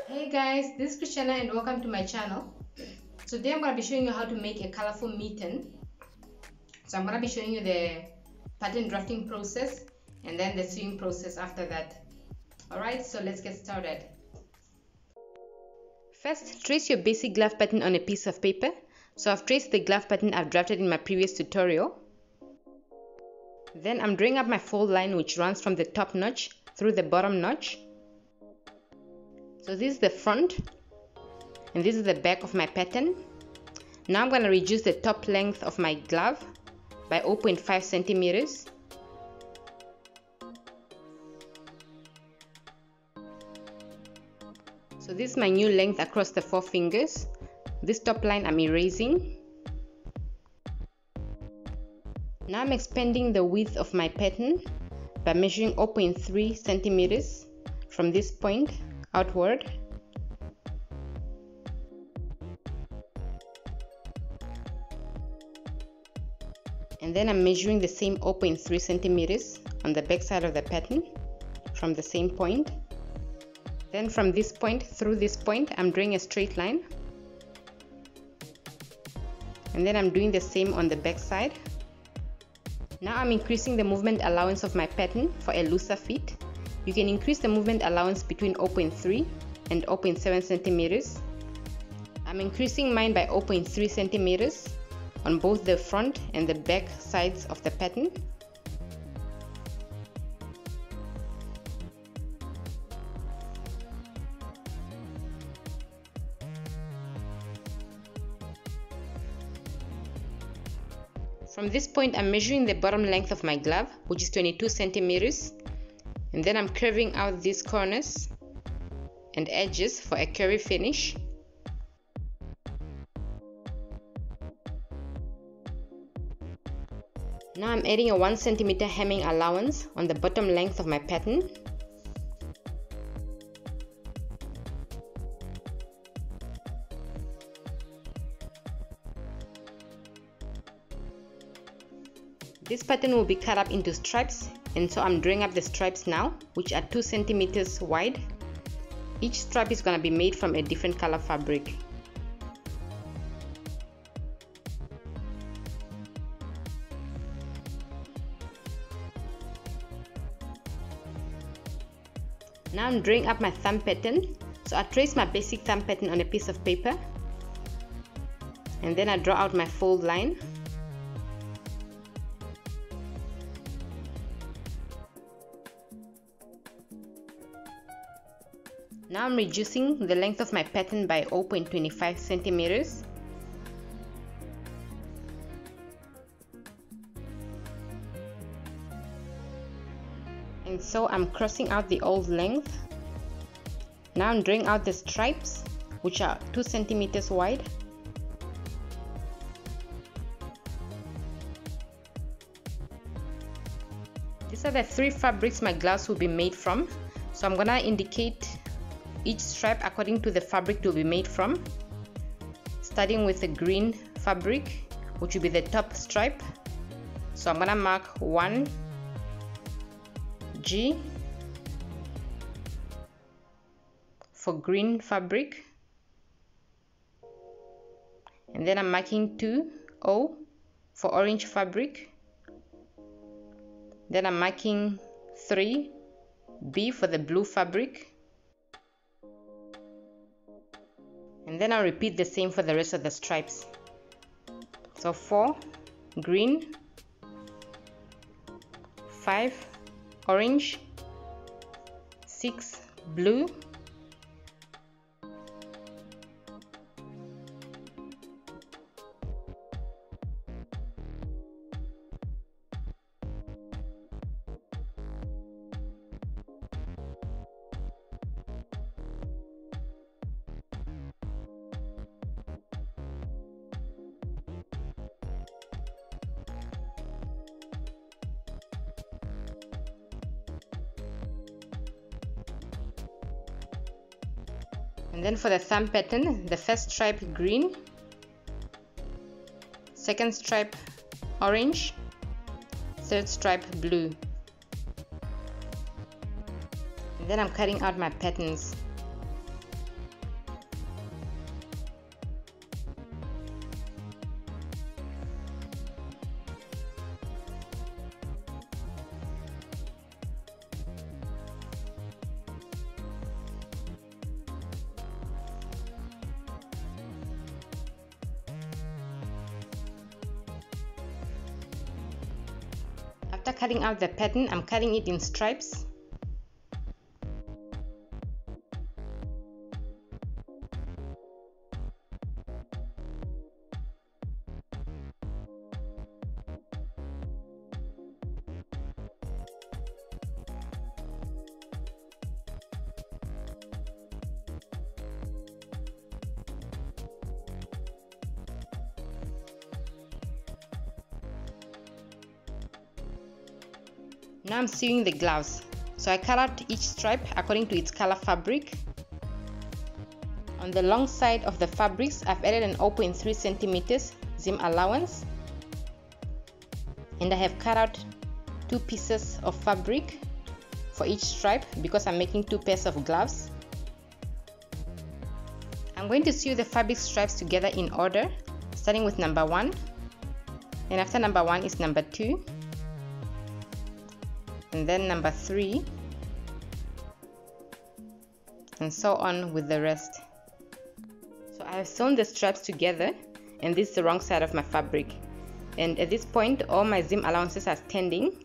Hey guys, this is Christiana and welcome to my channel. Today I'm going to be showing you how to make a colorful mitten. So I'm going to be showing you the pattern drafting process and then the sewing process after that. Alright, so let's get started. First, trace your basic glove pattern on a piece of paper. So I've traced the glove pattern I've drafted in my previous tutorial. Then I'm drawing up my fold line which runs from the top notch through the bottom notch. So this is the front and this is the back of my pattern. Now I'm going to reduce the top length of my glove by 0.5 centimeters. So this is my new length across the 4 fingers. This top line I'm erasing. Now I'm expanding the width of my pattern by measuring 0.3 centimeters from this point outward. And then I'm measuring the same 0.3 centimeters on the back side of the pattern from the same point. Then from this point through this point I'm drawing a straight line. And then I'm doing the same on the back side. Now I'm increasing the movement allowance of my pattern for a looser fit. You can increase the movement allowance between 0.3 and 0.7 centimeters. I'm increasing mine by 0.3 centimeters on both the front and the back sides of the pattern. From this point I'm measuring the bottom length of my glove, which is 22 centimeters, and then I'm curving out these corners and edges for a curvy finish. Now I'm adding a 1 centimeter hemming allowance on the bottom length of my pattern. This pattern will be cut up into stripes, and so I'm drawing up the stripes now, which are 2 centimeters wide. Each stripe is going to be made from a different color fabric. Now I'm drawing up my thumb pattern. So I trace my basic thumb pattern on a piece of paper, and then I draw out my fold line. Now I'm reducing the length of my pattern by 0.25 centimeters. And so I'm crossing out the old length. Now I'm drawing out the stripes, which are 2 centimeters wide. These are the 3 fabrics my gloves will be made from. So I'm gonna indicate each stripe according to the fabric to be made from, starting with the green fabric, which will be the top stripe. So I'm gonna mark 1G for green fabric, and then I'm marking 2O for orange fabric, then I'm marking 3B for the blue fabric, and then I'll repeat the same for the rest of the stripes. So 4 green, 5 orange, 6 blue, and then for the thumb pattern, the first stripe green, second stripe orange, third stripe blue. And then I'm cutting out my patterns. After cutting out the pattern, I'm cutting it in stripes. Now I'm sewing the gloves. So I cut out each stripe according to its color fabric. On the long side of the fabrics, I've added an 0.3 centimeters seam allowance. And I have cut out 2 pieces of fabric for each stripe because I'm making 2 pairs of gloves. I'm going to sew the fabric stripes together in order, starting with number 1. And after number 1 is number 2. And then number 3, and so on with the rest. So I have sewn the straps together, and this is the wrong side of my fabric. And at this point, all my seam allowances are standing.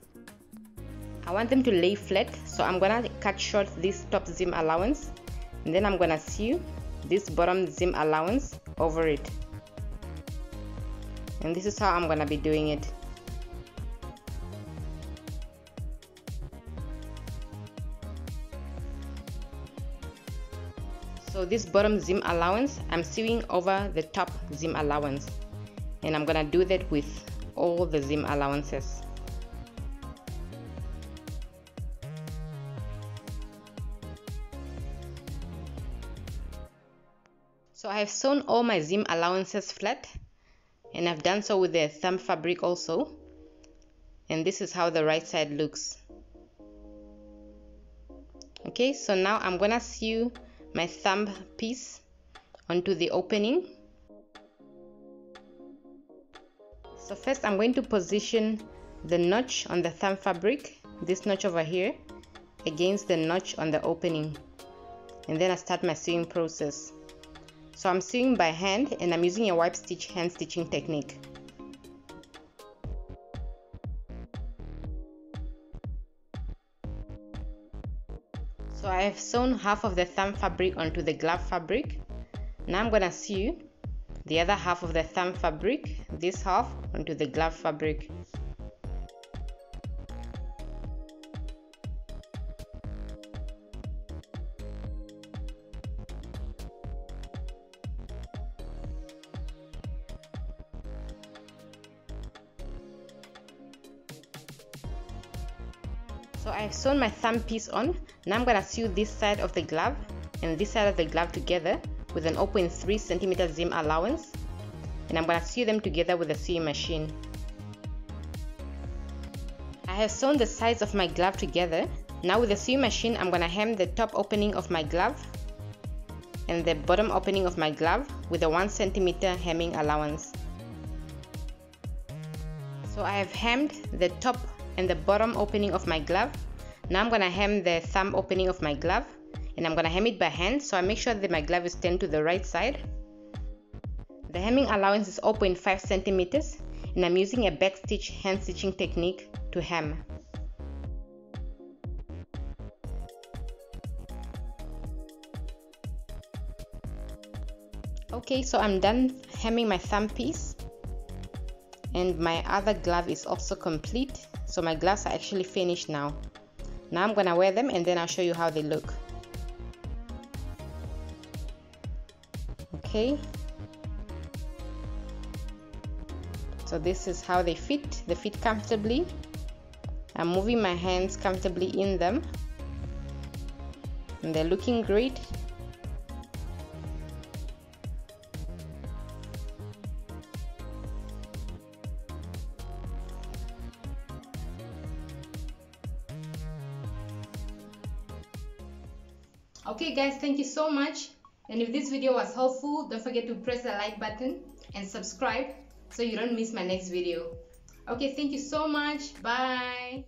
I want them to lay flat, so I'm gonna cut short this top seam allowance, and then I'm gonna sew this bottom seam allowance over it. And this is how I'm gonna be doing it. So this bottom seam allowance, I'm sewing over the top seam allowance, and I'm gonna do that with all the seam allowances. So I have sewn all my seam allowances flat, and I've done so with the thumb fabric also, and this is how the right side looks. Okay, so now I'm gonna sew my thumb piece onto the opening. So first I'm going to position the notch on the thumb fabric, this notch over here, against the notch on the opening, and then I start my sewing process. So I'm sewing by hand, and I'm using a wipe stitch hand stitching technique. So I have sewn half of the thumb fabric onto the glove fabric. Now I'm gonna sew the other half of the thumb fabric, this half, onto the glove fabric. So I have sewn my thumb piece on. Now I'm gonna sew this side of the glove and this side of the glove together with an 0.3 centimeter seam allowance, and I'm gonna sew them together with a sewing machine. I have sewn the sides of my glove together. Now with the sewing machine, I'm gonna hem the top opening of my glove and the bottom opening of my glove with a 1 centimeter hemming allowance. So I have hemmed the top and the bottom opening of my glove. Now I'm gonna hem the thumb opening of my glove, and I'm gonna hem it by hand, so I make sure that my glove is turned to the right side. The hemming allowance is 0.5 centimeters, and I'm using a back stitch hand stitching technique to hem. Okay, so I'm done hemming my thumb piece, and my other glove is also complete. So my gloves are actually finished now. Now I'm gonna wear them, and then I'll show you how they look. Okay. So this is how they fit. They fit comfortably. I'm moving my hands comfortably in them, and they're looking great. Okay guys, thank you so much, and if this video was helpful, don't forget to press the like button and subscribe so you don't miss my next video. Okay, thank you so much. Bye.